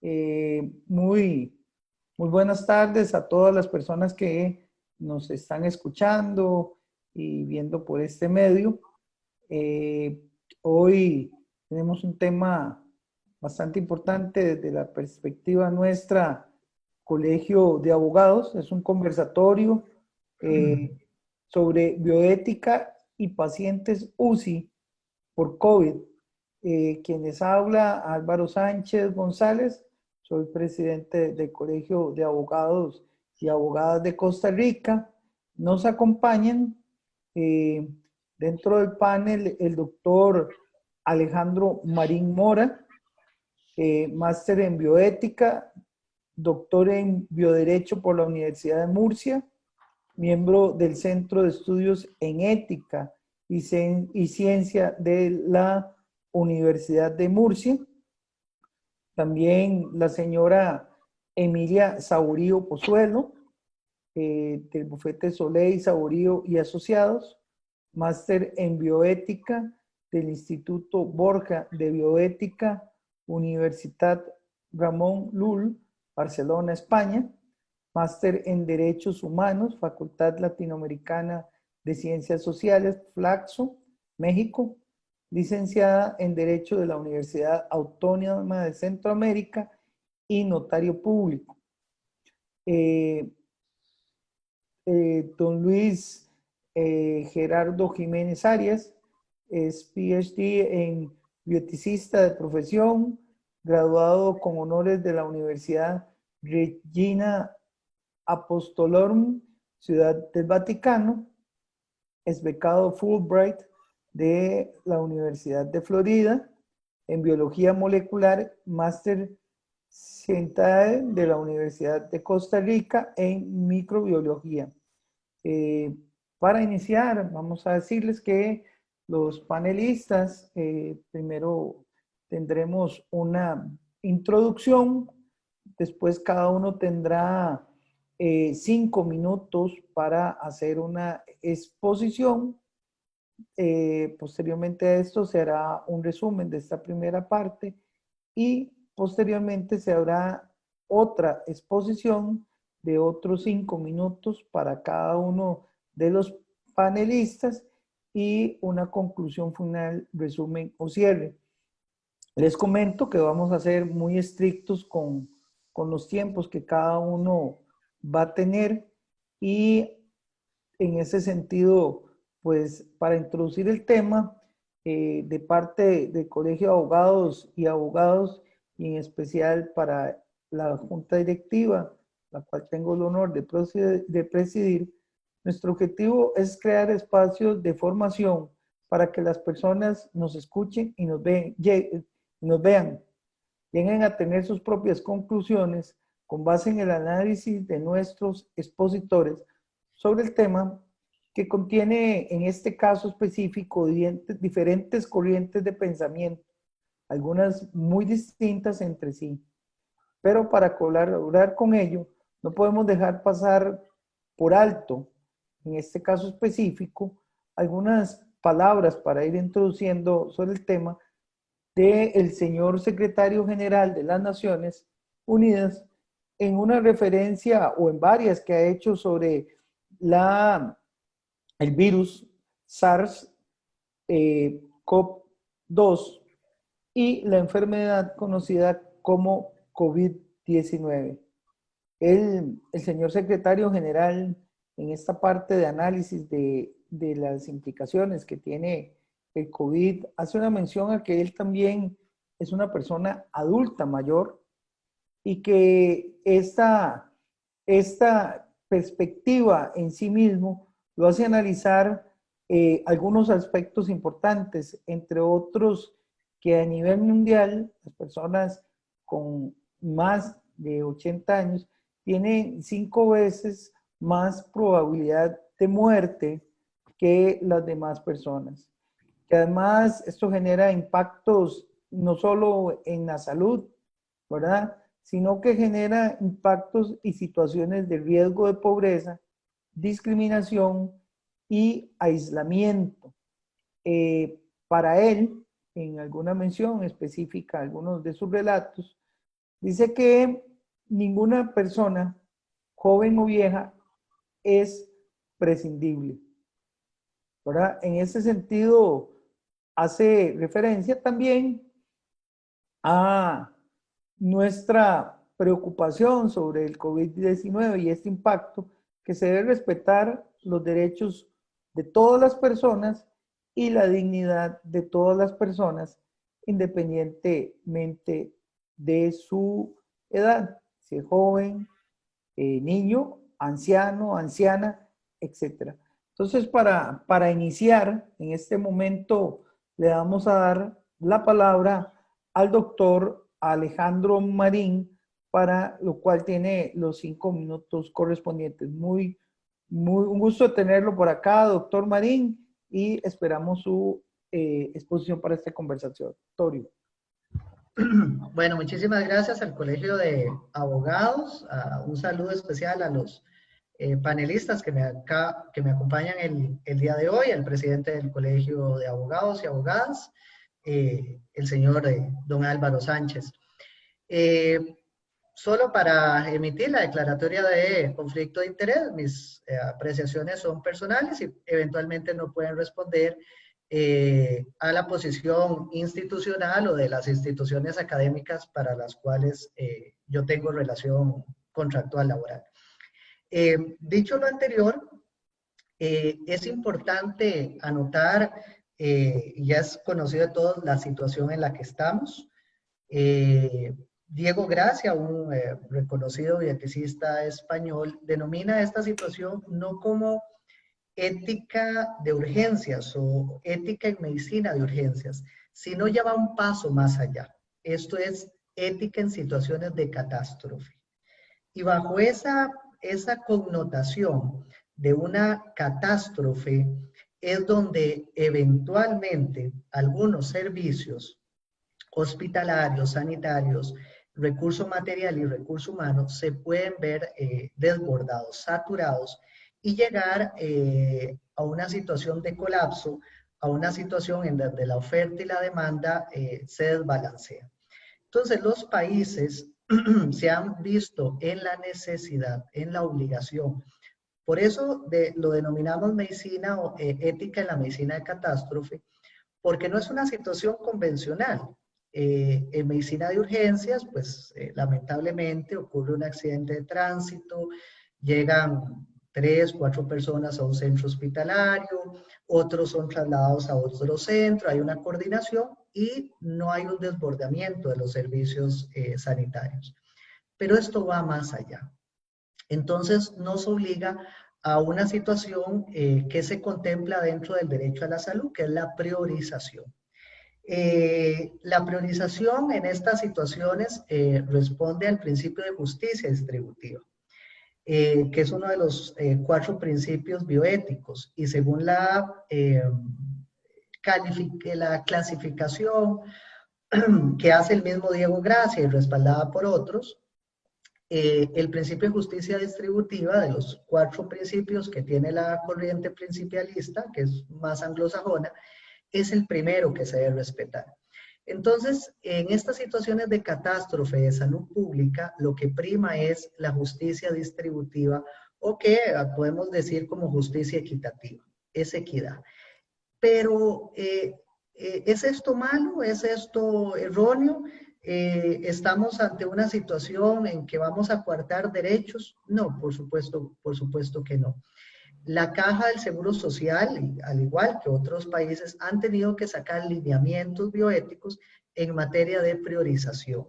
Muy buenas tardes a todas las personas que nos están escuchando y viendo por este medio. Eh, Hoy tenemos un tema bastante importante desde la perspectiva nuestra, Colegio de Abogados. Es un conversatorio eh, sobre bioética y pacientes UCI por COVID. Quienes habla, Álvaro Sánchez González, soy presidente del Colegio de Abogados y Abogadas de Costa Rica. Nos acompañan eh, dentro del panel el doctor Alejandro Marín Mora, máster en bioética, doctor en bioderecho por la Universidad de Murcia, miembro del Centro de Estudios en Ética y Ciencia de la Universidad de Murcia. También la señora Emilia Saborío Pozuelo, del bufete Soleil, Saborío y Asociados, máster en bioética del Instituto Borja de Bioética, Universitat Ramon Llull, Barcelona, España, máster en Derechos Humanos, Facultad Latinoamericana de Ciencias Sociales, Flaxo, México, licenciada en Derecho de la Universidad Autónoma de Centroamérica y notario público. Eh, Don Luis Gerardo Jiménez Arias es PhD en bioticista de profesión, graduado con honores de la Universidad Regina Apostolorum, Ciudad del Vaticano. Es becado Fulbright de la Universidad de Florida en biología molecular, máster Cientae de la Universidad de Costa Rica en microbiología. Para iniciar, vamos a decirles que los panelistas, primero tendremos una introducción, después cada uno tendrá 5 minutos para hacer una exposición. Posteriormente a esto se hará un resumen de esta primera parte y posteriormente se habrá otra exposición de otros 5 minutos para cada uno de los panelistas y una conclusión final, resumen o cierre. Les comento que vamos a ser muy estrictos con los tiempos que cada uno va a tener y en ese sentido, pues para introducir el tema, de parte del Colegio de Abogados y Abogados, y en especial para la Junta Directiva, la cual tengo el honor de presidir, nuestro objetivo es crear espacios de formación para que las personas nos escuchen y nos vean, lleguen a tener sus propias conclusiones con base en el análisis de nuestros expositores sobre el tema, que contiene en este caso específico diferentes corrientes de pensamiento, algunas muy distintas entre sí. Pero para colaborar con ello, no podemos dejar pasar por alto, en este caso específico, algunas palabras para ir introduciendo sobre el tema del señor secretario general de las Naciones Unidas, en una referencia o en varias que ha hecho sobre el virus SARS-CoV-2 y la enfermedad conocida como COVID-19. El señor secretario general, en esta parte de análisis de las implicaciones que tiene el COVID, hace una mención a que él también es una persona adulta mayor y que esta perspectiva en sí mismo lo hace analizar algunos aspectos importantes, entre otros que a nivel mundial las personas con más de 80 años tienen 5 veces más probabilidad de muerte que las demás personas. Que además esto genera impactos no solo en la salud, ¿verdad? Sino que genera impactos y situaciones de riesgo de pobreza, discriminación y aislamiento. Para él, en alguna mención específica, algunos de sus relatos, Dice que ninguna persona, joven o vieja, es prescindible, ¿verdad? En ese sentido, hace referencia también a nuestra preocupación sobre el COVID-19 y este impacto, que se debe respetar los derechos de todas las personas y la dignidad de todas las personas, independientemente de su edad, si es joven, niño, anciano, anciana, etc. Entonces, para iniciar, en este momento le vamos a dar la palabra al doctor Alejandro Marín, para lo cual tiene los 5 minutos correspondientes. Un gusto tenerlo por acá, doctor Marín, y esperamos su exposición para esta conversación. Torio. Bueno, muchísimas gracias al Colegio de Abogados. Un saludo especial a los panelistas que me acompañan el día de hoy, al presidente del Colegio de Abogados y Abogadas, el señor don Álvaro Sánchez. Solo para emitir la declaratoria de conflicto de interés, mis apreciaciones son personales y eventualmente no pueden responder a la posición institucional o de las instituciones académicas para las cuales yo tengo relación contractual laboral. Dicho lo anterior, es importante anotar, ya es conocido de todos la situación en la que estamos. Diego Gracia, un reconocido bioeticista español, denomina esta situación no como ética de urgencias o ética en medicina de urgencias, sino ya va un paso más allá. Esto es ética en situaciones de catástrofe. Y bajo esa connotación de una catástrofe es donde eventualmente algunos servicios hospitalarios, sanitarios, recurso material y recurso humano se pueden ver desbordados, saturados y llegar a una situación de colapso, a una situación en donde la oferta y la demanda se desbalancea. Entonces los países se han visto en la necesidad, en la obligación. Por eso lo denominamos medicina o ética en la medicina de catástrofe, porque no es una situación convencional. En medicina de urgencias, pues lamentablemente ocurre un accidente de tránsito, llegan 3, 4 personas a un centro hospitalario, otros son trasladados a otro centro, hay una coordinación y no hay un desbordamiento de los servicios sanitarios. Pero esto va más allá. Entonces nos obliga a una situación que se contempla dentro del derecho a la salud, que es la priorización. La priorización en estas situaciones responde al principio de justicia distributiva, que es uno de los 4 principios bioéticos, y según la clasificación que hace el mismo Diego Gracia y respaldada por otros, el principio de justicia distributiva, de los 4 principios que tiene la corriente principialista, que es más anglosajona, es el primero que se debe respetar. Entonces, en estas situaciones de catástrofe de salud pública, lo que prima es la justicia distributiva, o que podemos decir como justicia equitativa, es equidad. Pero, ¿es esto malo? ¿Es esto erróneo? ¿Estamos ante una situación en que vamos a coartar derechos? No, por supuesto que no. La Caja del Seguro Social, al igual que otros países, han tenido que sacar lineamientos bioéticos en materia de priorización.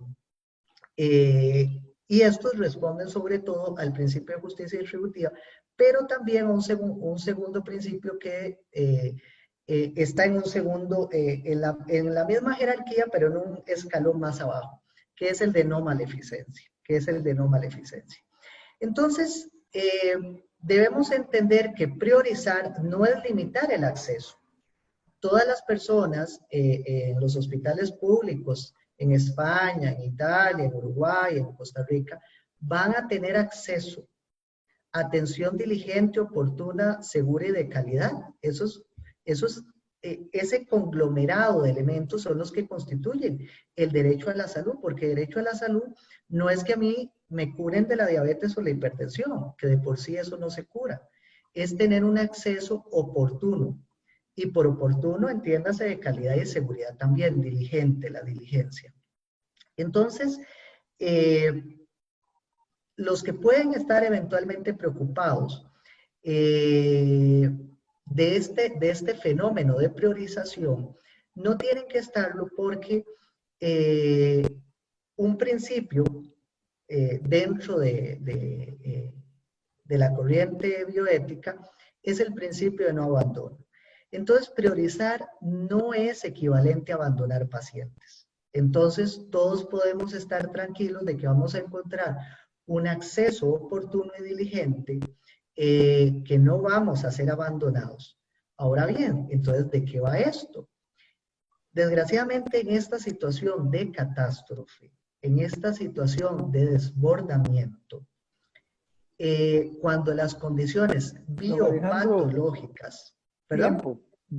Y estos responden sobre todo al principio de justicia distributiva, pero también a un segundo principio que está en en la misma jerarquía, pero en un escalón más abajo, que es el de no maleficencia, Entonces, debemos entender que priorizar no es limitar el acceso. Todas las personas en los hospitales públicos, en España, en Italia, en Uruguay, en Costa Rica, van a tener acceso a atención diligente, oportuna, segura y de calidad. Eso es ese conglomerado de elementos son los que constituyen el derecho a la salud, porque derecho a la salud no es que a mí me curen de la diabetes o la hipertensión, que de por sí eso no se cura, es tener un acceso oportuno. Y por oportuno, entiéndase de calidad y seguridad también, diligente, la diligencia. Entonces, los que pueden estar eventualmente preocupados de este fenómeno de priorización, no tienen que estarlo porque un principio dentro de la corriente bioética es el principio de no abandono. Entonces, priorizar no es equivalente a abandonar pacientes. Entonces, todos podemos estar tranquilos de que vamos a encontrar un acceso oportuno y diligente, que no vamos a ser abandonados. Ahora bien, entonces, ¿de qué va esto? Desgraciadamente, en esta situación de catástrofe, en esta situación de desbordamiento, cuando las condiciones biopatológicas...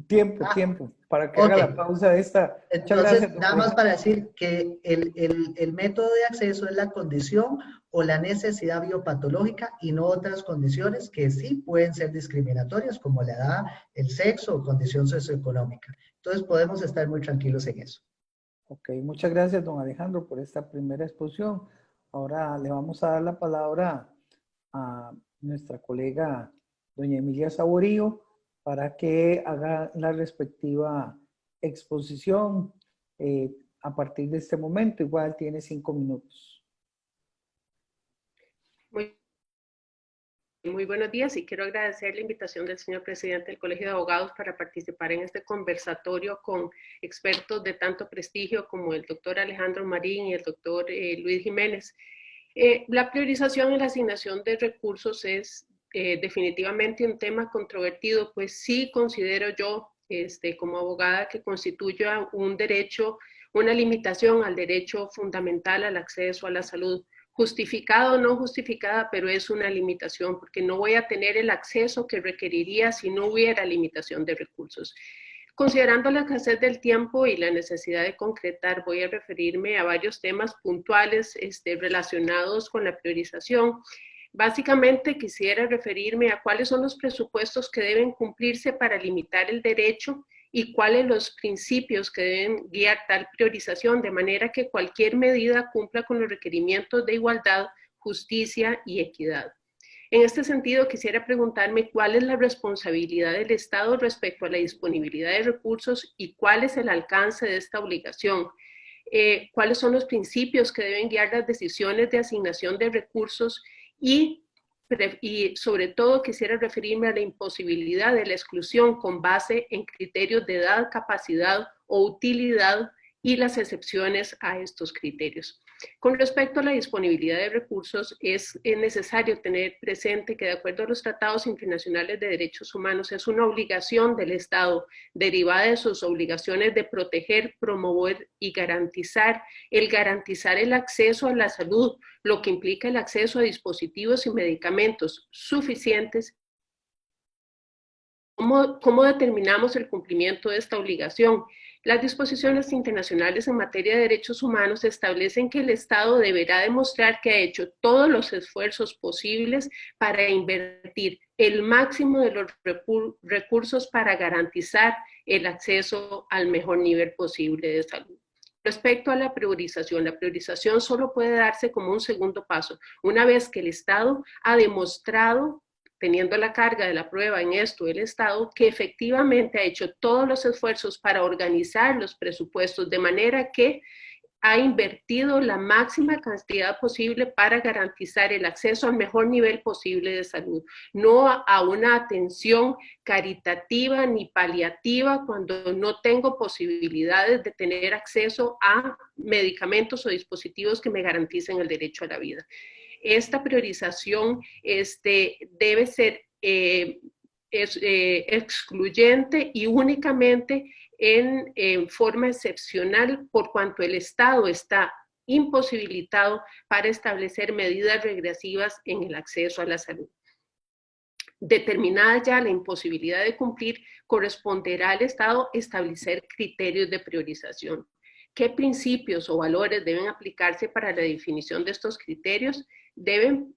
Tiempo, para que haga la pausa de esta. Entonces, gracias, nada más para decir que el método de acceso es la condición o la necesidad biopatológica y no otras condiciones que sí pueden ser discriminatorias, como la edad, el sexo o condición socioeconómica. Entonces, podemos estar muy tranquilos en eso. Ok, muchas gracias, don Alejandro, por esta primera exposición. Ahora le vamos a dar la palabra a nuestra colega, doña Emilia Saborío, para que haga la respectiva exposición a partir de este momento. Igual tiene 5 minutos. Muy buenos días y quiero agradecer la invitación del señor presidente del Colegio de Abogados para participar en este conversatorio con expertos de tanto prestigio como el doctor Alejandro Marín y el doctor Luis Jiménez. La priorización y la asignación de recursos es definitivamente un tema controvertido, pues sí considero yo, como abogada, que constituye un derecho, una limitación al derecho fundamental al acceso a la salud, justificada o no justificada, pero es una limitación, porque no voy a tener el acceso que requeriría si no hubiera limitación de recursos. Considerando la escasez del tiempo y la necesidad de concretar, voy a referirme a varios temas puntuales relacionados con la priorización. Básicamente quisiera referirme a cuáles son los presupuestos que deben cumplirse para limitar el derecho y cuáles los principios que deben guiar tal priorización, de manera que cualquier medida cumpla con los requerimientos de igualdad, justicia y equidad. En este sentido, quisiera preguntarme cuál es la responsabilidad del Estado respecto a la disponibilidad de recursos y cuál es el alcance de esta obligación. Cuáles son los principios que deben guiar las decisiones de asignación de recursos y sobre todo quisiera referirme a la imposibilidad de la exclusión con base en criterios de edad, capacidad o utilidad y las excepciones a estos criterios. Con respecto a la disponibilidad de recursos, es necesario tener presente que de acuerdo a los tratados internacionales de derechos humanos es una obligación del Estado derivada de sus obligaciones de proteger, promover y garantizar el acceso a la salud, lo que implica el acceso a dispositivos y medicamentos suficientes. ¿Cómo determinamos el cumplimiento de esta obligación? Las disposiciones internacionales en materia de derechos humanos establecen que el Estado deberá demostrar que ha hecho todos los esfuerzos posibles para invertir el máximo de los recursos para garantizar el acceso al mejor nivel posible de salud. Respecto a la priorización solo puede darse como un segundo paso, una vez que el Estado ha demostrado, teniendo la carga de la prueba en esto el Estado, que efectivamente ha hecho todos los esfuerzos para organizar los presupuestos de manera que ha invertido la máxima cantidad posible para garantizar el acceso al mejor nivel posible de salud, no a una atención caritativa ni paliativa cuando no tengo posibilidades de tener acceso a medicamentos o dispositivos que me garanticen el derecho a la vida. Esta priorización debe ser excluyente y únicamente en forma excepcional por cuanto el Estado está imposibilitado para establecer medidas regresivas en el acceso a la salud. Determinada ya la imposibilidad de cumplir, corresponderá al Estado establecer criterios de priorización. ¿Qué principios o valores deben aplicarse para la definición de estos criterios? Deben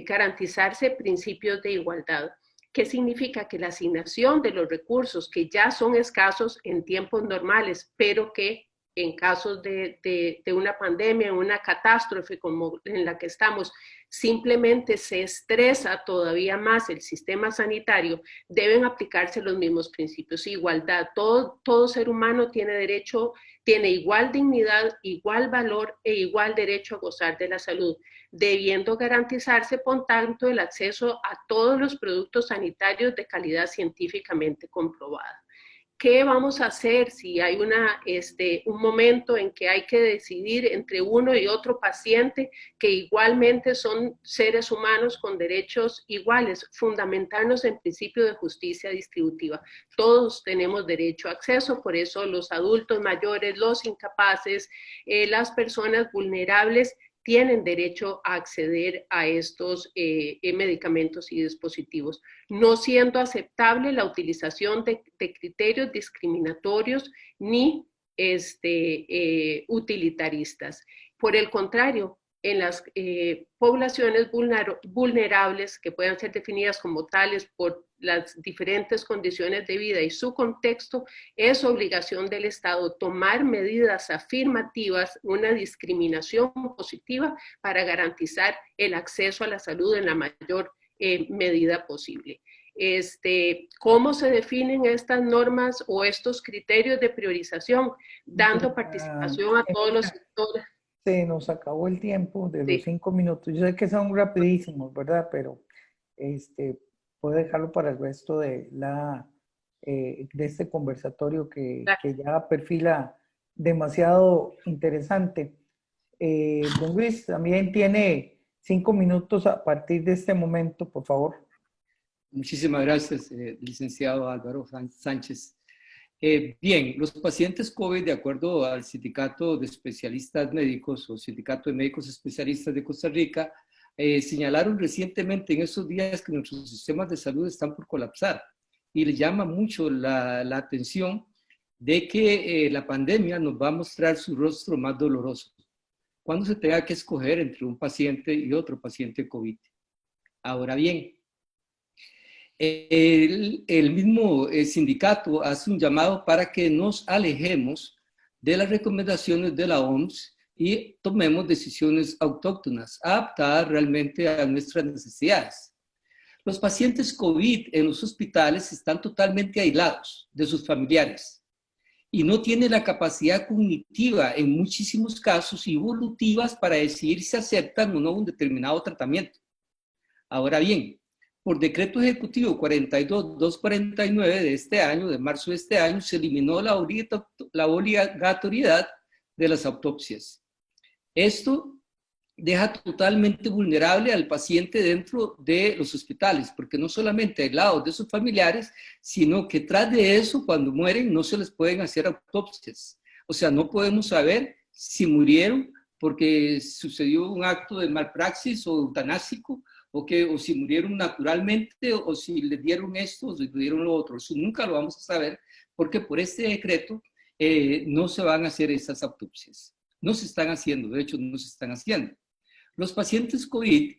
garantizarse principios de igualdad. ¿Qué significa? Que la asignación de los recursos que ya son escasos en tiempos normales, pero que en casos de una pandemia, una catástrofe como en la que estamos, simplemente se estresa todavía más el sistema sanitario, deben aplicarse los mismos principios. Igualdad, todo ser humano tiene derecho, tiene igual dignidad, igual valor e igual derecho a gozar de la salud, debiendo garantizarse, por tanto, el acceso a todos los productos sanitarios de calidad científicamente comprobada. ¿Qué vamos a hacer si hay un momento en que hay que decidir entre uno y otro paciente que igualmente son seres humanos con derechos iguales? Fundamentarnos en principio de justicia distributiva. Todos tenemos derecho a acceso, por eso los adultos mayores, los incapaces, las personas vulnerables tienen derecho a acceder a estos medicamentos y dispositivos, no siendo aceptable la utilización de criterios discriminatorios ni utilitaristas. Por el contrario, en las poblaciones vulnerables, que puedan ser definidas como tales por las diferentes condiciones de vida y su contexto, es obligación del Estado tomar medidas afirmativas, una discriminación positiva para garantizar el acceso a la salud en la mayor medida posible. ¿Cómo se definen estas normas o estos criterios de priorización? Dando participación a todos los sectores. Se nos acabó el tiempo de los Sí. 5 minutos. Yo sé que son rapidísimos, ¿verdad? Pero puedo dejarlo para el resto de este conversatorio que ya perfila demasiado interesante. Don Luis, también tiene 5 minutos a partir de este momento, por favor. Muchísimas gracias, licenciado Álvaro Sánchez. Bien, los pacientes COVID, de acuerdo al Sindicato de Especialistas Médicos o Sindicato de Médicos Especialistas de Costa Rica, señalaron recientemente en estos días que nuestros sistemas de salud están por colapsar y le llama mucho la atención de que la pandemia nos va a mostrar su rostro más doloroso cuando se tenga que escoger entre un paciente y otro paciente COVID. Ahora bien, el mismo sindicato hace un llamado para que nos alejemos de las recomendaciones de la OMS y tomemos decisiones autóctonas, adaptadas realmente a nuestras necesidades. Los pacientes COVID en los hospitales están totalmente aislados de sus familiares y no tienen la capacidad cognitiva, en muchísimos casos, evolutivas para decidir si aceptan o no un determinado tratamiento. Ahora bien, por decreto ejecutivo 42-249 de este año, de marzo de este año, se eliminó la obligatoriedad de las autopsias. Esto deja totalmente vulnerable al paciente dentro de los hospitales, porque no solamente aislados de sus familiares, sino que tras de eso, cuando mueren, no se les pueden hacer autopsias. O sea, no podemos saber si murieron porque sucedió un acto de malpraxis o eutanásico, o si murieron naturalmente, o si les dieron esto, o si les dieron lo otro. Eso nunca lo vamos a saber, porque por este decreto no se van a hacer esas autopsias. No se están haciendo, de hecho no se están haciendo. Los pacientes COVID,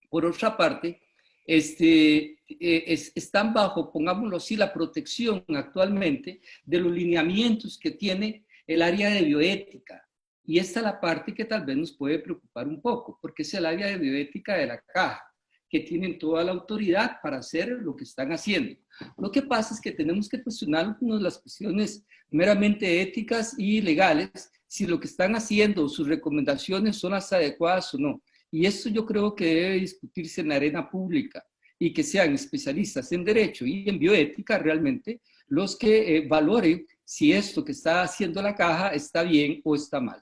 por otra parte, están bajo, pongámoslo así, la protección actualmente de los lineamientos que tiene el área de bioética. Y esta es la parte que tal vez nos puede preocupar un poco, porque es el área de bioética de la caja, que tienen toda la autoridad para hacer lo que están haciendo. Lo que pasa es que tenemos que cuestionarnos las cuestiones meramente éticas y legales, si lo que están haciendo, sus recomendaciones son las adecuadas o no. Y esto yo creo que debe discutirse en la arena pública y que sean especialistas en derecho y en bioética realmente los que valoren si esto que está haciendo la caja está bien o está mal.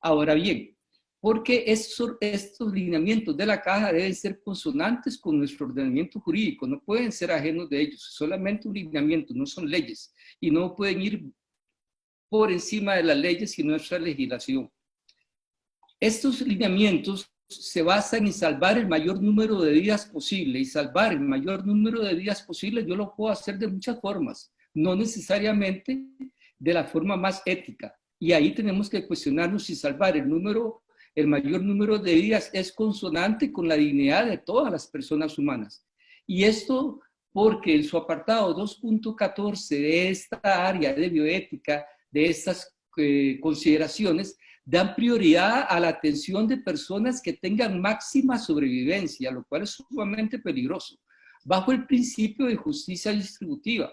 Ahora bien, porque estos lineamientos de la caja deben ser consonantes con nuestro ordenamiento jurídico, no pueden ser ajenos de ellos, solamente un lineamiento, no son leyes, y no pueden ir por encima de las leyes y nuestra legislación. Estos lineamientos se basan en salvar el mayor número de vidas posible, y salvar el mayor número de vidas posible yo lo puedo hacer de muchas formas, no necesariamente de la forma más ética. Y ahí tenemos que cuestionarnos si salvar el mayor número de vidas es consonante con la dignidad de todas las personas humanas. Y esto porque en su apartado 2.14 de esta área de bioética, de estas consideraciones, dan prioridad a la atención de personas que tengan máxima sobrevivencia, lo cual es sumamente peligroso, bajo el principio de justicia distributiva,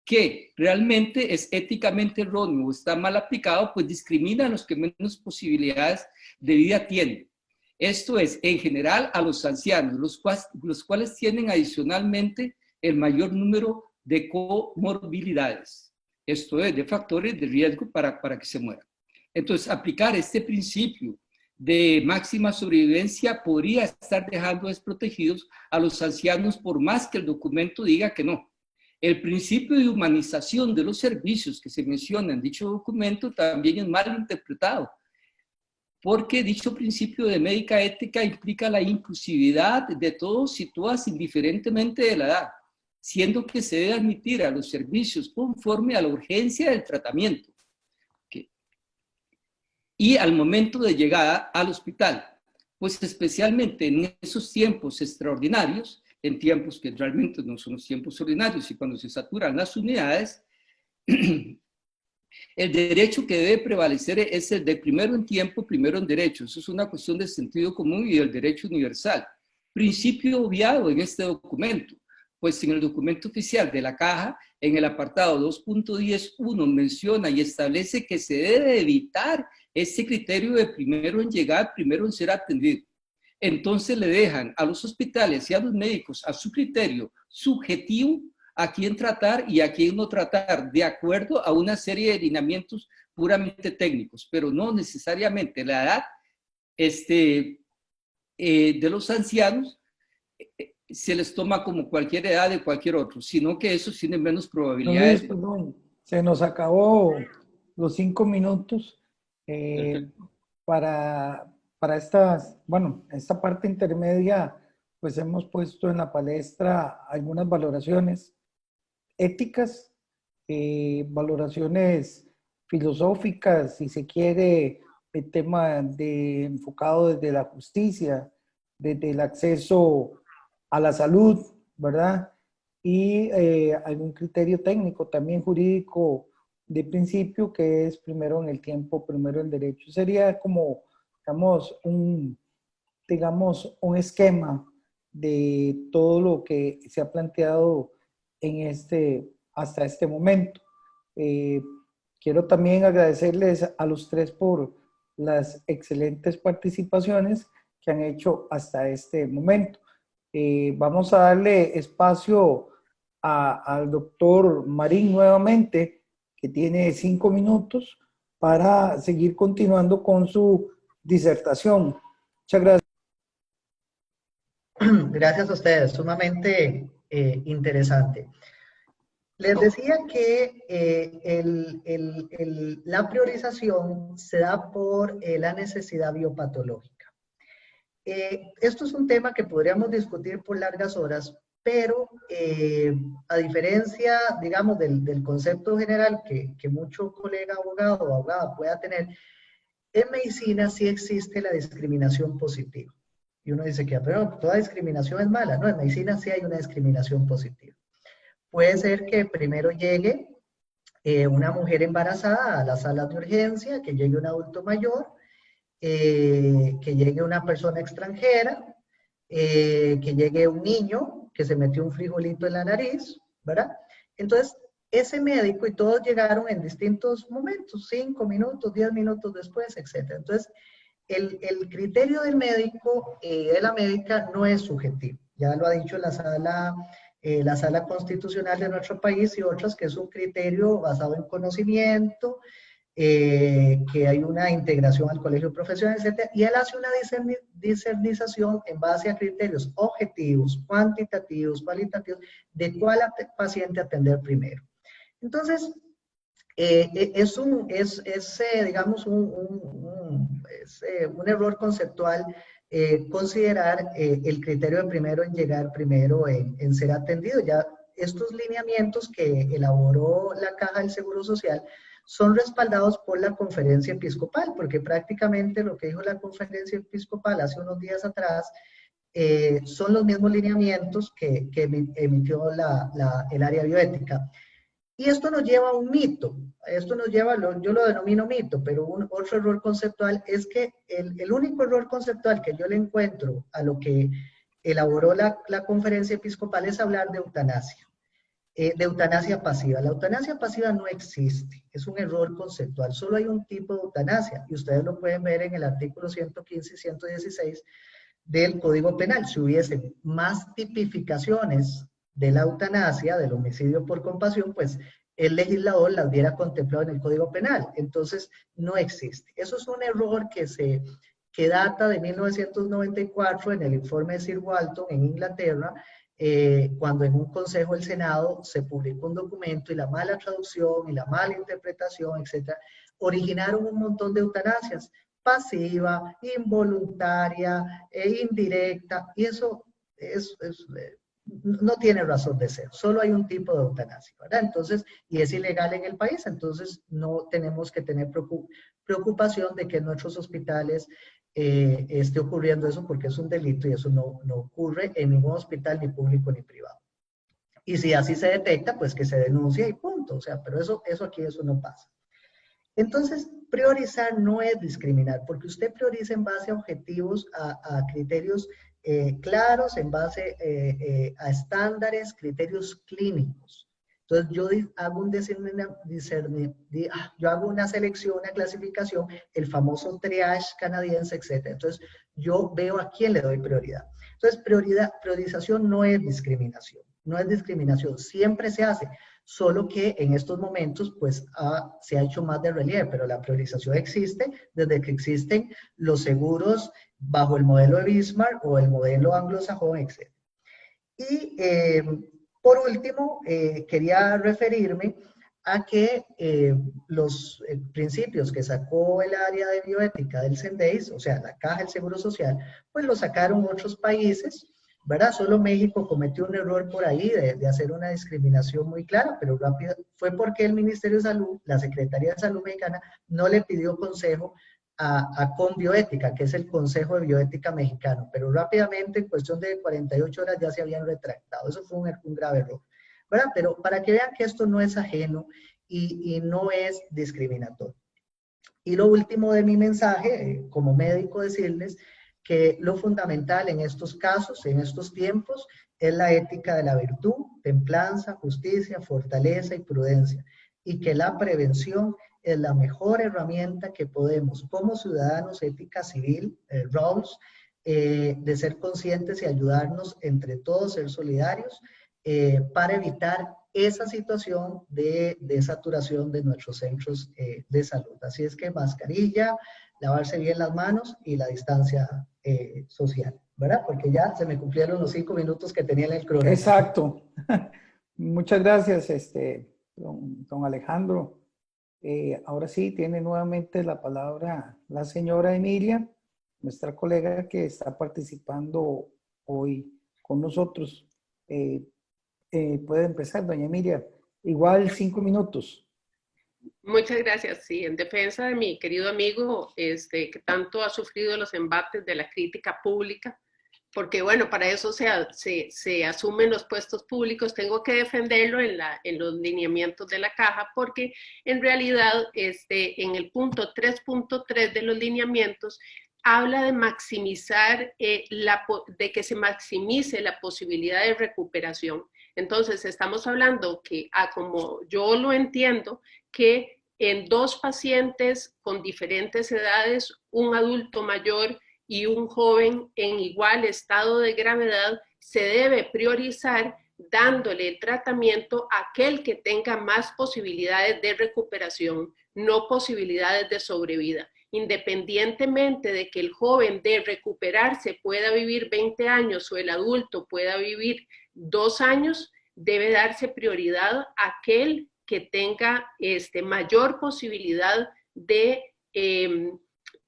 que realmente es éticamente erróneo o está mal aplicado, pues discrimina a los que menos posibilidades de vida tienen. Esto es, en general, a los ancianos, los cuales tienen adicionalmente el mayor número de comorbilidades. Esto es, de factores de riesgo para que se mueran. Entonces, aplicar este principio de máxima sobrevivencia podría estar dejando desprotegidos a los ancianos por más que el documento diga que no. El principio de humanización de los servicios que se menciona en dicho documento también es mal interpretado, porque dicho principio de médica ética implica la inclusividad de todos y todas indiferentemente de la edad, siendo que se debe admitir a los servicios conforme a la urgencia del tratamiento y al momento de llegada al hospital, pues especialmente en esos tiempos extraordinarios, en tiempos que realmente no son los tiempos ordinarios y cuando se saturan las unidades, el derecho que debe prevalecer es el de primero en tiempo, primero en derecho. Eso es una cuestión de sentido común y del derecho universal. Principio obviado en este documento, pues en el documento oficial de la Caja, en el apartado 2.10.1 menciona y establece que se debe evitar ese criterio de primero en llegar, primero en ser atendido. Entonces le dejan a los hospitales y a los médicos a su criterio subjetivo a quién tratar y a quién no tratar, de acuerdo a una serie de lineamientos puramente técnicos, pero no necesariamente la edad de los ancianos se les toma como cualquier edad de cualquier otro, sino que esos tienen menos probabilidades. Perdón, se nos acabó los 5 minutos para esta parte intermedia, pues hemos puesto en la palestra algunas valoraciones éticas, valoraciones filosóficas, si se quiere, el tema enfocado desde la justicia, desde el acceso a la salud, ¿verdad? Y algún criterio técnico, también jurídico de principio, que es primero en el tiempo, primero en derecho. Sería como, digamos, un esquema de todo lo que se ha planteado hasta este momento. Quiero también agradecerles a los tres por las excelentes participaciones que han hecho hasta este momento. Vamos a darle espacio al doctor Marín nuevamente, que tiene 5 minutos para seguir continuando con su disertación. Muchas gracias. Gracias a ustedes, sumamente interesante. Les decía que la priorización se da por la necesidad biopatológica. Esto es un tema que podríamos discutir por largas horas, pero a diferencia, digamos, del concepto general que mucho colega abogado o abogada pueda tener, en medicina sí existe la discriminación positiva. Y uno dice que pero toda discriminación es mala. No, en medicina sí hay una discriminación positiva. Puede ser que primero llegue una mujer embarazada a las salas de urgencia, que llegue un adulto mayor, que llegue una persona extranjera, que llegue un niño que se metió un frijolito en la nariz, ¿verdad? Entonces, ese médico y todos llegaron en distintos momentos, 5 minutos, 10 minutos después, etc. Entonces, el criterio del médico, de la médica, no es subjetivo. Ya lo ha dicho la sala constitucional de nuestro país y otras, que es un criterio basado en conocimiento, que hay una integración al colegio profesional, etc. Y él hace una discernización en base a criterios objetivos, cuantitativos, cualitativos, de cuál paciente atender primero. Entonces, digamos, un error conceptual considerar el criterio de primero en llegar, primero en ser atendido. Ya estos lineamientos que elaboró la Caja del Seguro Social son respaldados por la Conferencia Episcopal, porque prácticamente lo que dijo la Conferencia Episcopal hace unos días atrás son los mismos lineamientos que emitió el área bioética. Y esto nos lleva a un mito, esto nos lleva, yo lo denomino mito, pero otro error conceptual es que el único error conceptual que yo le encuentro a lo que elaboró la Conferencia Episcopal es hablar de eutanasia pasiva. La eutanasia pasiva no existe, es un error conceptual, solo hay un tipo de eutanasia, y ustedes lo pueden ver en el artículo 115 y 116 del Código Penal. Si hubiesen más tipificaciones de la eutanasia, del homicidio por compasión, pues el legislador las hubiera contemplado en el Código Penal. Entonces, no existe. Eso es un error que data de 1994 en el informe de Sir Walton en Inglaterra, cuando en un consejo del Senado se publicó un documento y la mala traducción y la mala interpretación, etcétera, originaron un montón de eutanasias, pasiva, involuntaria, indirecta, y eso no tiene razón de ser, solo hay un tipo de eutanasia, ¿verdad? Entonces, y es ilegal en el país, entonces no tenemos que tener preocupación de que en nuestros hospitales esté ocurriendo eso, porque es un delito y eso no ocurre en ningún hospital, ni público ni privado. Y si así se detecta, pues que se denuncie y punto, o sea, pero eso aquí no pasa. Entonces, priorizar no es discriminar, porque usted prioriza en base a objetivos, a criterios claros, en base a estándares, criterios clínicos. Entonces, yo hago yo hago una selección, una clasificación, el famoso triage canadiense, etc. Entonces, yo veo a quién le doy prioridad. Entonces, priorización no es discriminación, no es discriminación, siempre se hace. Solo que en estos momentos pues se ha hecho más de relieve, pero la priorización existe desde que existen los seguros bajo el modelo de Bismarck o el modelo anglosajón, etc. Y por último, quería referirme a que los principios que sacó el área de bioética del CENDEIS, o sea, la Caja del Seguro Social, pues lo sacaron otros países, ¿verdad? Solo México cometió un error por ahí de hacer una discriminación muy clara, pero rápido fue porque el Ministerio de Salud, la Secretaría de Salud Mexicana, no le pidió consejo a Conbioética, que es el Consejo de Bioética Mexicano, pero rápidamente, en cuestión de 48 horas, ya se habían retractado. Eso fue un grave error, ¿verdad? Pero para que vean que esto no es ajeno y no es discriminatorio. Y lo último de mi mensaje, como médico, decirles que lo fundamental en estos casos, en estos tiempos, es la ética de la virtud, templanza, justicia, fortaleza y prudencia, y que la prevención es la mejor herramienta que podemos, como ciudadanos, ética civil, roles, de ser conscientes y ayudarnos entre todos, ser solidarios, para evitar esa situación de saturación de nuestros centros de salud. Así es que mascarilla, lavarse bien las manos y la distancia social, ¿verdad? Porque ya se me cumplieron los 5 minutos que tenía en el cronómetro. Exacto. Muchas gracias, don Alejandro. Ahora sí, tiene nuevamente la palabra la señora Emilia, nuestra colega que está participando hoy con nosotros. Puede empezar, doña Emilia. Igual 5 minutos. Muchas gracias. Sí, en defensa de mi querido amigo, que tanto ha sufrido los embates de la crítica pública, porque bueno, para eso se asumen los puestos públicos, tengo que defenderlo en los lineamientos de la Caja, porque en realidad en el punto 3.3 de los lineamientos habla de maximizar, de que se maximice la posibilidad de recuperación. Entonces, estamos hablando que, como yo lo entiendo, que en 2 pacientes con diferentes edades, un adulto mayor y un joven en igual estado de gravedad, se debe priorizar dándole el tratamiento a aquel que tenga más posibilidades de recuperación, no posibilidades de sobrevida. Independientemente de que el joven de recuperarse pueda vivir 20 años o el adulto pueda vivir 2 años, debe darse prioridad a aquel que tenga mayor posibilidad de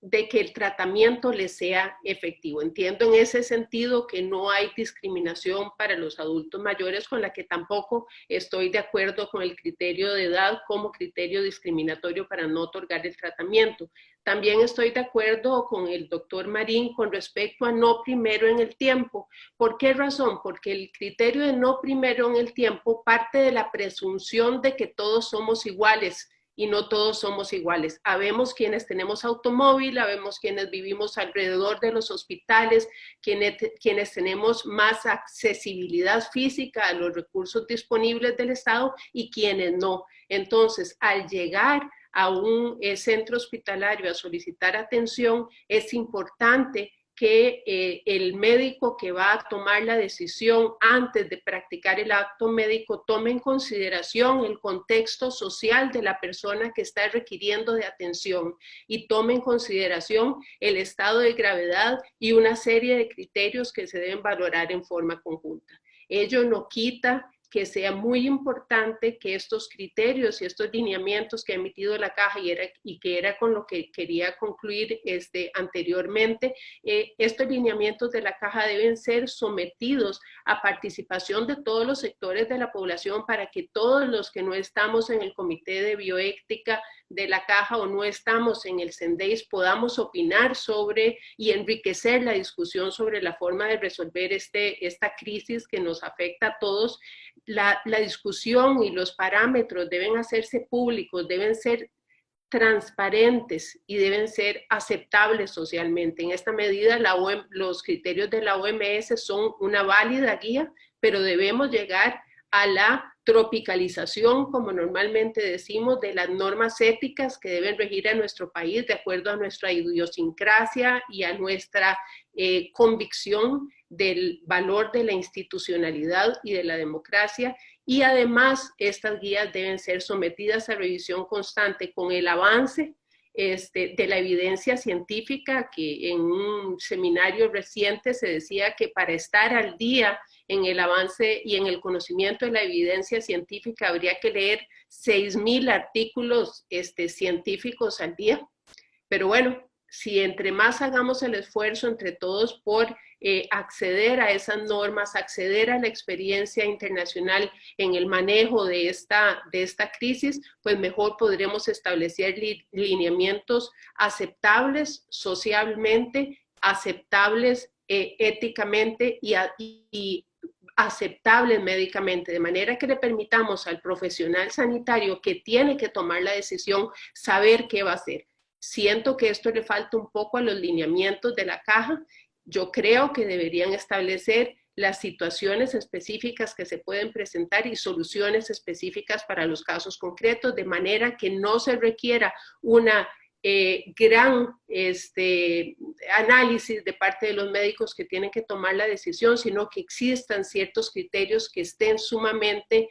de que el tratamiento les sea efectivo. Entiendo en ese sentido que no hay discriminación para los adultos mayores, con la que tampoco estoy de acuerdo con el criterio de edad como criterio discriminatorio para no otorgar el tratamiento. También estoy de acuerdo con el doctor Marín con respecto a no primero en el tiempo. ¿Por qué razón? Porque el criterio de no primero en el tiempo parte de la presunción de que todos somos iguales, y no todos somos iguales. Habemos quienes tenemos automóvil, habemos quienes vivimos alrededor de los hospitales, quienes tenemos más accesibilidad física a los recursos disponibles del Estado y quienes no. Entonces, al llegar a un centro hospitalario a solicitar atención, es importante que el médico que va a tomar la decisión antes de practicar el acto médico tome en consideración el contexto social de la persona que está requiriendo de atención y tome en consideración el estado de gravedad y una serie de criterios que se deben valorar en forma conjunta. Ello no quita que sea muy importante que estos criterios y estos lineamientos que ha emitido la Caja y que era con lo que quería concluir anteriormente, estos lineamientos de la Caja deben ser sometidos a participación de todos los sectores de la población para que todos los que no estamos en el Comité de Bioética de la Caja o no estamos en el CENDEIS podamos opinar sobre y enriquecer la discusión sobre la forma de resolver esta crisis que nos afecta a todos. La discusión y los parámetros deben hacerse públicos, deben ser transparentes y deben ser aceptables socialmente. En esta medida, los criterios de la OMS son una válida guía, pero debemos llegar a la tropicalización, como normalmente decimos, de las normas éticas que deben regir a nuestro país de acuerdo a nuestra idiosincrasia y a nuestra convicción del valor de la institucionalidad y de la democracia. Y además, estas guías deben ser sometidas a revisión constante con el avance de la evidencia científica, que en un seminario reciente se decía que para estar al día en el avance y en el conocimiento de la evidencia científica habría que leer 6,000 artículos científicos al día. Pero bueno, si entre más hagamos el esfuerzo entre todos por acceder a esas normas, acceder a la experiencia internacional en el manejo de esta crisis, pues mejor podremos establecer lineamientos aceptables socialmente, aceptables éticamente y aceptables médicamente, de manera que le permitamos al profesional sanitario que tiene que tomar la decisión saber qué va a hacer. Siento que esto le falta un poco a los lineamientos de la Caja. Yo creo que deberían establecer las situaciones específicas que se pueden presentar y soluciones específicas para los casos concretos, de manera que no se requiera una gran análisis de parte de los médicos que tienen que tomar la decisión, sino que existan ciertos criterios que estén sumamente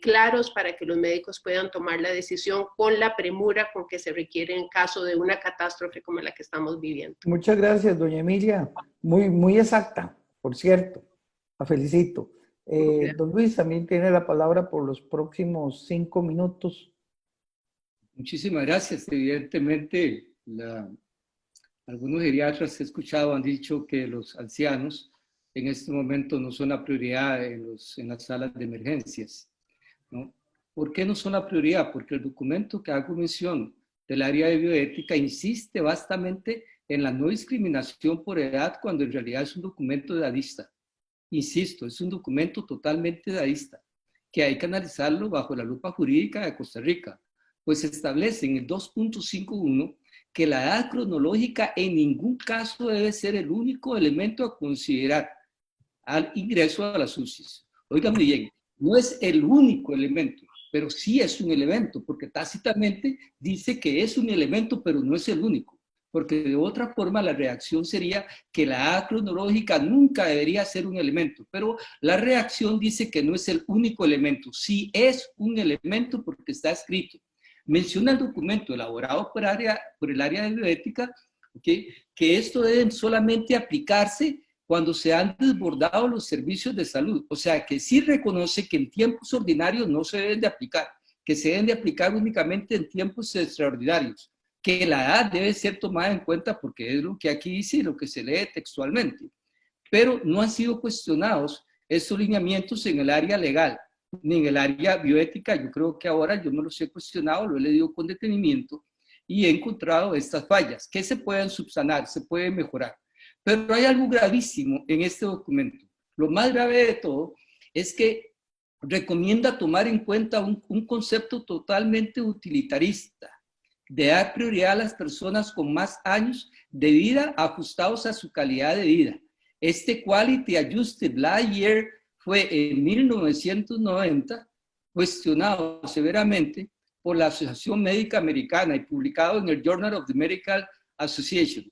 claros para que los médicos puedan tomar la decisión con la premura con que se requiere en caso de una catástrofe como la que estamos viviendo. Muchas gracias, doña Emilia. Muy exacta, por cierto. La felicito. Don Luis también tiene la palabra por los próximos 5 minutos. Muchísimas gracias. Evidentemente, algunos geriatras que he escuchado han dicho que los ancianos en este momento no son la prioridad en las salas de emergencias, ¿no? ¿Por qué no son la prioridad? Porque el documento que hago mención del área de bioética insiste bastante en la no discriminación por edad, cuando en realidad es un documento edadista. Insisto, es un documento totalmente edadista, que hay que analizarlo bajo la lupa jurídica de Costa Rica, pues establece en el 2.51 que la edad cronológica en ningún caso debe ser el único elemento a considerar al ingreso a las UCIs. Óigame bien, no es el único elemento, pero sí es un elemento, porque tácitamente dice que es un elemento, pero no es el único, porque de otra forma la reacción sería que la edad cronológica nunca debería ser un elemento, pero la reacción dice que no es el único elemento, sí es un elemento porque está escrito. Menciona el documento elaborado por el área de bioética, ¿okay?, que esto debe solamente aplicarse cuando se han desbordado los servicios de salud. O sea, que sí reconoce que en tiempos ordinarios no se deben de aplicar, que se deben de aplicar únicamente en tiempos extraordinarios, que la edad debe ser tomada en cuenta porque es lo que aquí dice y lo que se lee textualmente. Pero no han sido cuestionados estos lineamientos en el área legal, ni en el área bioética. Yo creo que ahora yo me los he cuestionado, lo he leído con detenimiento y he encontrado estas fallas que se pueden subsanar, se pueden mejorar. Pero hay algo gravísimo en este documento. Lo más grave de todo es que recomienda tomar en cuenta un concepto totalmente utilitarista, de dar prioridad a las personas con más años de vida ajustados a su calidad de vida. Este Quality Adjusted Life Year fue en 1990 cuestionado severamente por la Asociación Médica Americana y publicado en el Journal of the Medical Association.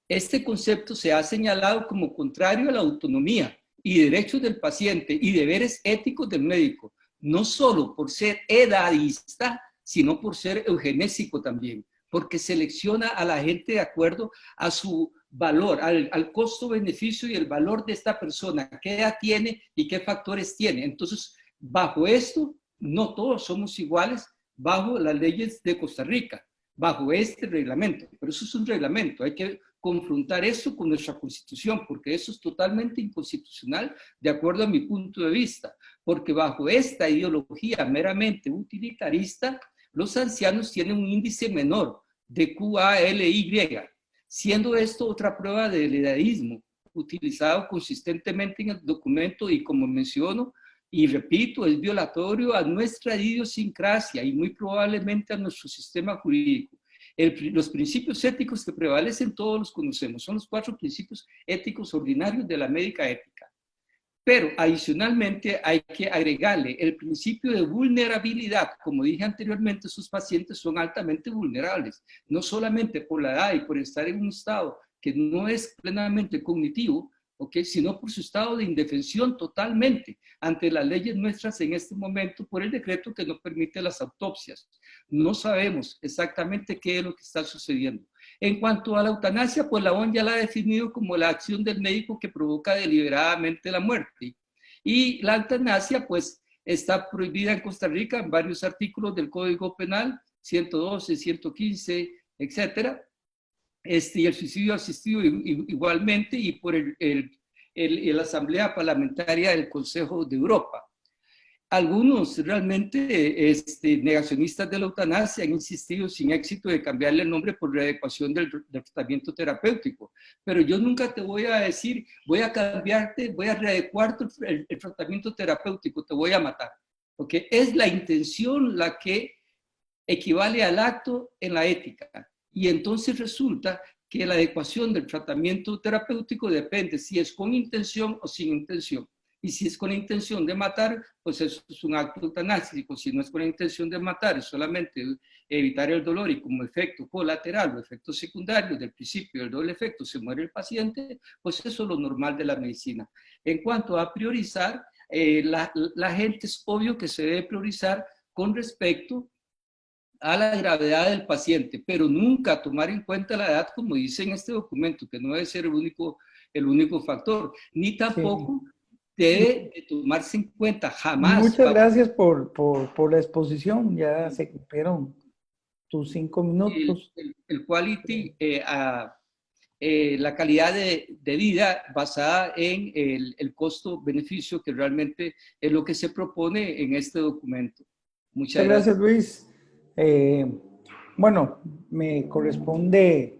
Este concepto se ha señalado como contrario a la autonomía y derechos del paciente y deberes éticos del médico, no solo por ser edadista, sino por ser eugenésico también, porque selecciona a la gente de acuerdo a su valor, al costo-beneficio y el valor de esta persona, qué edad tiene y qué factores tiene. Entonces, bajo esto, no todos somos iguales bajo las leyes de Costa Rica, bajo este reglamento, pero eso es un reglamento, hay que confrontar eso con nuestra Constitución, porque eso es totalmente inconstitucional de acuerdo a mi punto de vista, porque bajo esta ideología meramente utilitarista, los ancianos tienen un índice menor de QALY, siendo esto otra prueba del edadismo utilizado consistentemente en el documento y como menciono y repito, es violatorio a nuestra idiosincrasia y muy probablemente a nuestro sistema jurídico. Los principios éticos que prevalecen todos los conocemos, son los 4 principios éticos ordinarios de la médica ética. Pero adicionalmente hay que agregarle el principio de vulnerabilidad. Como dije anteriormente, sus pacientes son altamente vulnerables, no solamente por la edad y por estar en un estado que no es plenamente cognitivo, ¿okay? Sino por su estado de indefensión totalmente ante las leyes nuestras en este momento por el decreto que no permite las autopsias. No sabemos exactamente qué es lo que está sucediendo. En cuanto a la eutanasia, pues la OMS ya la ha definido como la acción del médico que provoca deliberadamente la muerte. Y la eutanasia, pues, está prohibida en Costa Rica en varios artículos del Código Penal, 112, 115, etcétera. Y el suicidio asistido igualmente, y por la Asamblea Parlamentaria del Consejo de Europa. Algunos realmente negacionistas de la eutanasia han insistido sin éxito de cambiarle el nombre por readecuación del tratamiento terapéutico. Pero yo nunca te voy a decir, voy a cambiarte, voy a readecuar el tratamiento terapéutico, te voy a matar. Porque es la intención la que equivale al acto en la ética. Y entonces resulta que la adecuación del tratamiento terapéutico depende si es con intención o sin intención. Y si es con intención de matar, pues eso es un acto eutanásico. Si no es con intención de matar, es solamente evitar el dolor y como efecto colateral o efecto secundario del principio del doble efecto se muere el paciente, pues eso es lo normal de la medicina. En cuanto a priorizar, la gente es obvio que se debe priorizar con respecto a la gravedad del paciente, pero nunca tomar en cuenta la edad, como dice en este documento, que no debe ser el único factor, ni tampoco debe de tomarse en cuenta jamás. Muchas gracias por la exposición, ya se cumplieron tus 5 minutos. El quality, la calidad de vida basada en el costo-beneficio, que realmente es lo que se propone en este documento. Muchas gracias, Luis. Bueno, me corresponde,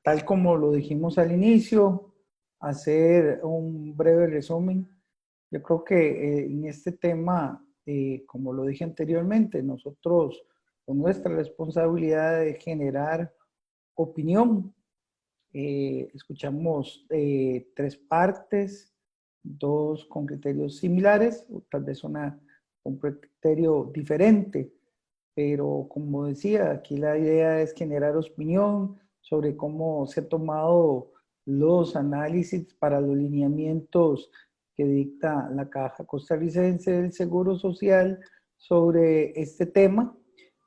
tal como lo dijimos al inicio, hacer un breve resumen. Yo creo que en este tema, como lo dije anteriormente, nosotros con nuestra responsabilidad de generar opinión, escuchamos 3 partes, 2 con criterios similares, o tal vez una con criterio diferente. Pero como decía, aquí la idea es generar opinión sobre cómo se han tomado los análisis para los lineamientos que dicta la Caja Costarricense del Seguro Social sobre este tema,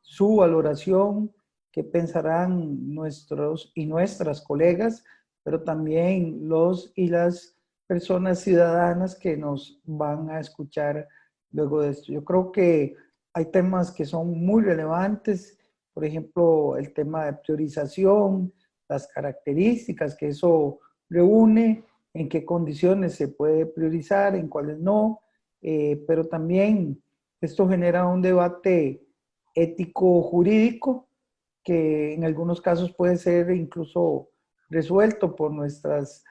su valoración, qué pensarán nuestros y nuestras colegas, pero también los y las personas ciudadanas que nos van a escuchar luego de esto. Yo creo que hay temas que son muy relevantes por ejemplo, el tema de priorización, las características que eso reúne, en qué condiciones se puede priorizar, en cuáles no, pero también esto genera un debate ético-jurídico que en algunos casos puede ser incluso resuelto por nuestras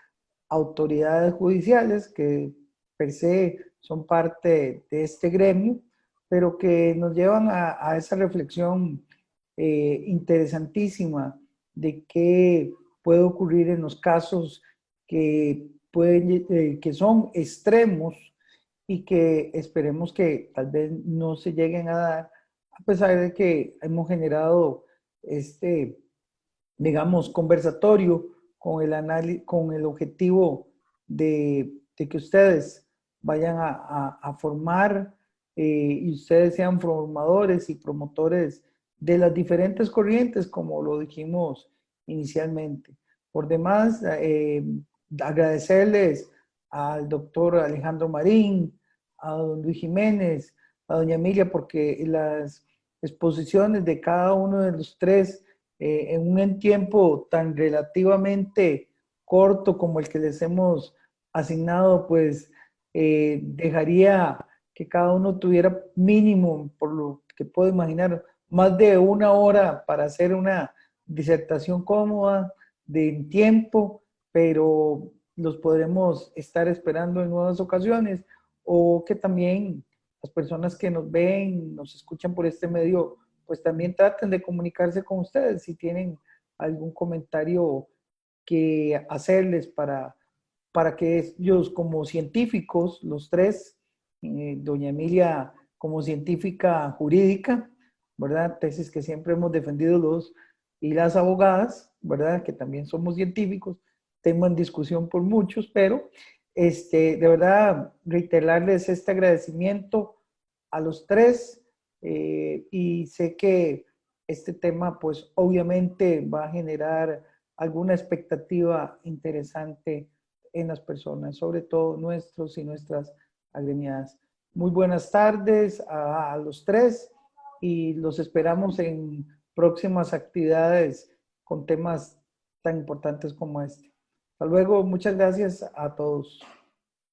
autoridades judiciales, que per se son parte de este gremio, pero que nos llevan a esa reflexión interesantísima de qué puede ocurrir en los casos que son extremos y que esperemos que tal vez no se lleguen a dar, a pesar de que hemos generado este, digamos, conversatorio con el análisis, con el objetivo de que ustedes vayan a formar y ustedes sean formadores y promotores de las diferentes corrientes, como lo dijimos inicialmente. Por demás, agradecerles al doctor Alejandro Marín, a don Luis Jiménez, a doña Emilia, porque las exposiciones de cada uno de los tres en un tiempo tan relativamente corto como el que les hemos asignado, pues dejaría que cada uno tuviera mínimo, por lo que puedo imaginar, más de una hora para hacer una disertación cómoda de tiempo, pero los podremos estar esperando en nuevas ocasiones, o que también las personas que nos ven, nos escuchan por este medio, pues también traten de comunicarse con ustedes si tienen algún comentario que hacerles para que ellos como científicos, los tres, doña Emilia como científica jurídica, ¿verdad? Tesis que siempre hemos defendido los y las abogadas, ¿verdad? Que también somos científicos, tema en discusión por muchos, pero de verdad reiterarles este agradecimiento a los tres y sé que este tema pues obviamente va a generar alguna expectativa interesante en las personas, sobre todo nuestros y nuestras agremiadas. Muy buenas tardes a los tres y los esperamos en próximas actividades con temas tan importantes como este. Hasta luego, muchas gracias a todos.